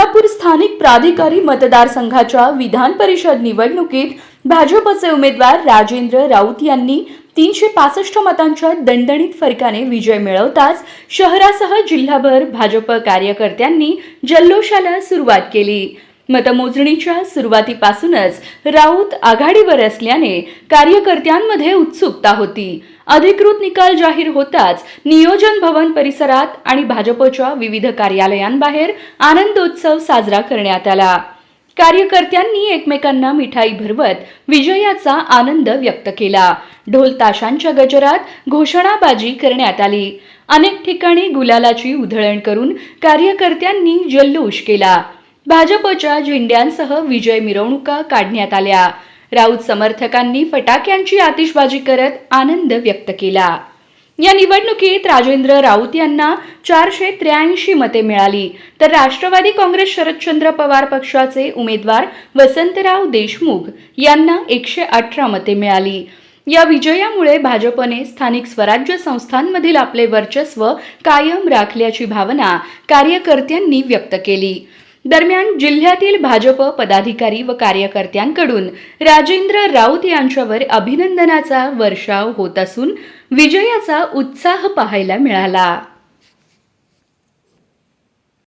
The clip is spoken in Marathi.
कोल्हापूर स्थानिक प्राधिकारी मतदारसंघाच्या विधान परिषद निवडणुकीत भाजपचे उमेदवार राजेंद्र राऊत यांनी 365 मतांच्या दणदणीत फरकाने विजय मिळवताच शहरासह जिल्हाभर भाजप कार्यकर्त्यांनी जल्लोषाला सुरुवात केली। मतमोजणीच्या सुरुवातीपासूनच राऊत आघाडीवर असल्याने कार्यकर्त्यांमध्ये उत्सुकता होती। अधिकृत निकाल जाहीर होताच नियोजन भवन परिसरात आणि भाजपच्या विविध कार्यालयांबाहेर आनंदोत्सव साजरा करण्यात आला। कार्यकर्त्यांनी एकमेकांना मिठाई भरवत विजयाचा आनंद व्यक्त केला। ढोल ताशांच्या गजरात घोषणाबाजी करण्यात आली। अनेक ठिकाणी गुलालाची उधळण करून कार्यकर्त्यांनी जल्लोष केला। भाजपच्या झेंड्यांसह विजय मिरवणुका काढण्यात आल्या। राऊत समर्थकांनी फटाक्यांची आतिषबाजी करत आनंद व्यक्त केला। या निवडणुकीत राजेंद्र राऊत यांना 483 मते मिळाली, तर राष्ट्रवादी काँग्रेस शरदचंद्र पवार पक्षाचे उमेदवार वसंतराव देशमुख यांना 118 मते मिळाली। या विजयामुळे भाजपने स्थानिक स्वराज्य संस्थांमधील आपले वर्चस्व कायम राखल्याची भावना कार्यकर्त्यांनी व्यक्त केली। दरम्यान जिल्ह्यातील भाजप पदाधिकारी व कार्यकर्त्यांकडून राजेंद्र राऊत यांच्यावर अभिनंदनाचा वर्षाव होत असून विजयाचा उत्साह पाहायला मिळाला।